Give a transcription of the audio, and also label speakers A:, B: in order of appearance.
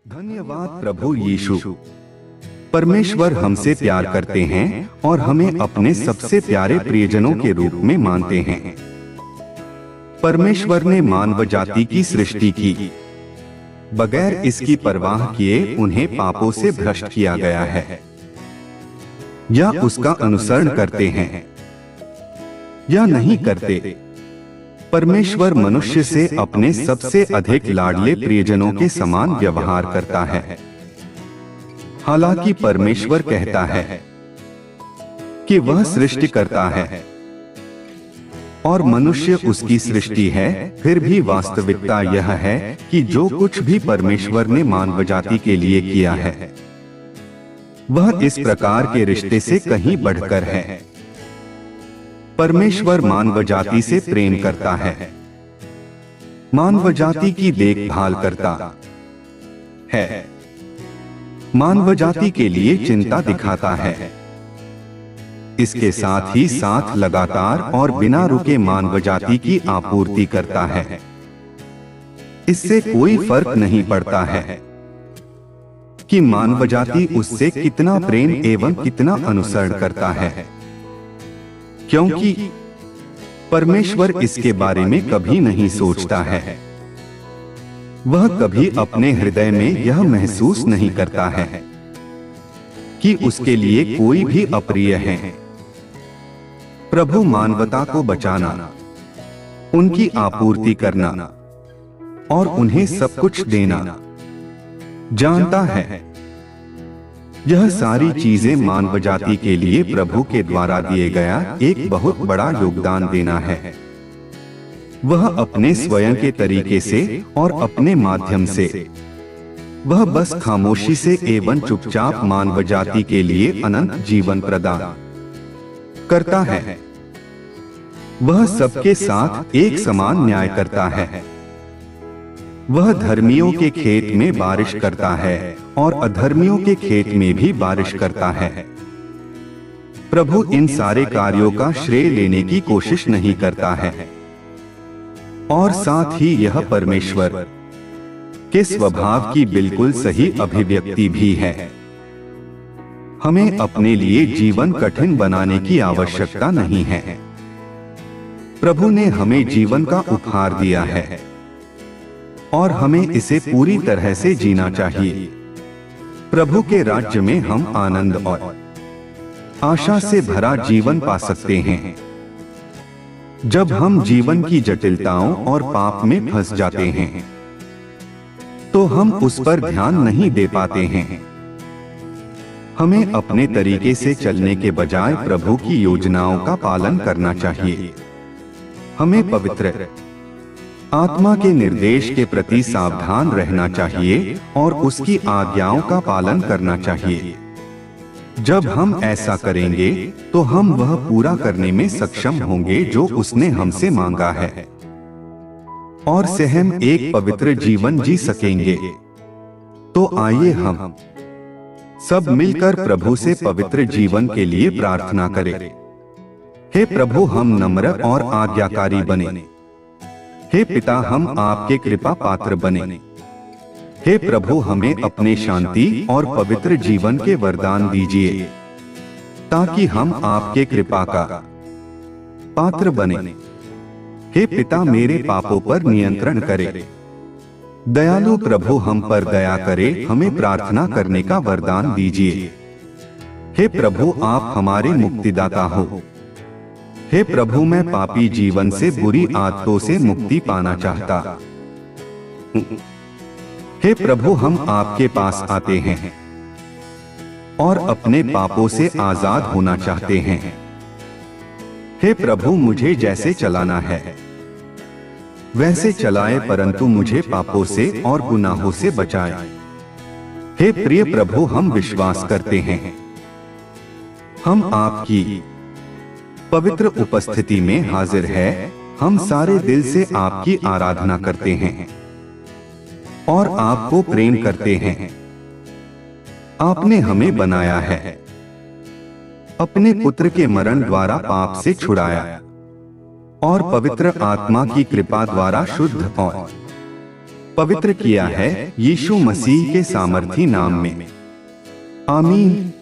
A: धन्यवाद प्रभु यीशु। परमेश्वर हमसे प्यार करते हैं और हमें अपने सबसे प्यारे प्रियजनों के रूप में मानते हैं। परमेश्वर ने मानव जाति की सृष्टि की, बगैर इसकी परवाह किए उन्हें पापों से भ्रष्ट किया गया है। या उसका अनुसरण करते हैं या नहीं करते। परमेश्वर मनुष्य से अपने सबसे अधिक लाडले प्रियजनों के समान व्यवहार करता है। हालांकि परमेश्वर कहता है कि वह सृष्टि करता है और मनुष्य उसकी सृष्टि है, फिर भी वास्तविकता यह है कि जो कुछ भी परमेश्वर ने मानव जाति के लिए किया है वह इस प्रकार के रिश्ते से कहीं बढ़कर है। परमेश्वर मानव जाति से प्रेम करता है, मानव जाति की देखभाल करता है, मानव जाति के लिए चिंता दिखाता है। इसके साथ ही साथ लगातार और बिना रुके मानव जाति की आपूर्ति करता है। इससे कोई फर्क नहीं पड़ता है कि मानव जाति उससे कितना प्रेम एवं कितना अनुसरण करता है, क्योंकि परमेश्वर इसके बारे में कभी नहीं सोचता है। वह कभी अपने हृदय में यह महसूस नहीं करता है कि उसके लिए कोई भी अप्रिय है। प्रभु मानवता को बचाना, उनकी आपूर्ति करना और उन्हें सब कुछ देना जानता है। यह सारी चीजें मानव जाति के लिए प्रभु के द्वारा दिए गया एक बहुत बड़ा योगदान देना है। वह अपने स्वयं के तरीके से और अपने माध्यम से, वह बस खामोशी से एवं चुपचाप मानव जाति के लिए अनंत जीवन प्रदान करता है। वह सबके साथ एक समान न्याय करता है। वह धर्मियों के खेत में बारिश करता है और अधर्मियों के खेत में भी बारिश करता है। प्रभु इन सारे कार्यों का श्रेय लेने की कोशिश नहीं करता है। और साथ ही यह परमेश्वर के स्वभाव की बिल्कुल सही अभिव्यक्ति भी है। हमें अपने लिए जीवन कठिन बनाने की आवश्यकता नहीं है। प्रभु ने हमें जीवन का उपहार दिया है और हमें इसे पूरी तरह से जीना चाहिए। प्रभु के राज्य में हम आनंद और आशा से भरा जीवन पा सकते हैं। जब हम जीवन की जटिलताओं और पाप में फंस जाते हैं तो हम उस पर ध्यान नहीं दे पाते हैं। हमें अपने तरीके से चलने के बजाय प्रभु की योजनाओं का पालन करना चाहिए। हमें पवित्र आत्मा के निर्देश के प्रति सावधान रहना चाहिए और उसकी आज्ञाओं का पालन करना चाहिए। जब हम ऐसा करेंगे तो हम वह पूरा करने में सक्षम होंगे जो उसने हमसे मांगा है और सहम एक पवित्र जीवन जी सकेंगे। तो आइए हम सब मिलकर प्रभु से पवित्र जीवन के लिए प्रार्थना करें। हे प्रभु, हम नम्र और आज्ञाकारी बने। हे पिता, हम आपके कृपा पात्र बने। हे प्रभु, हमें अपने शांति और पवित्र जीवन के वरदान दीजिए ताकि हम आपके कृपा का पात्र बने। हे पिता, मेरे पापों पर नियंत्रण करें। दयालु प्रभु, हम पर दया करें, हमें प्रार्थना करने का वरदान दीजिए। हे प्रभु, आप हमारे मुक्तिदाता हो। हे प्रभु, मैं पापी जीवन से, बुरी आदतों से मुक्ति पाना चाहता। हे प्रभु, हम आपके पास आते हैं और अपने पापों से आजाद होना चाहते हैं। हे प्रभु, मुझे जैसे चलाना है वैसे चलाए, परंतु मुझे पापों से और गुनाहों से बचाए। हे प्रिय प्रभु, हम विश्वास करते हैं हम आपकी पवित्र उपस्थिति में हाजिर है। हम सारे दिल से आपकी आराधना करते हैं और आपको प्रेम करते हैं। आपने हमें बनाया है, अपने पुत्र के मरण द्वारा पाप से छुड़ाया और पवित्र आत्मा की कृपा द्वारा शुद्ध और पवित्र किया है यीशु मसीह के सामर्थी नाम में। आमीन।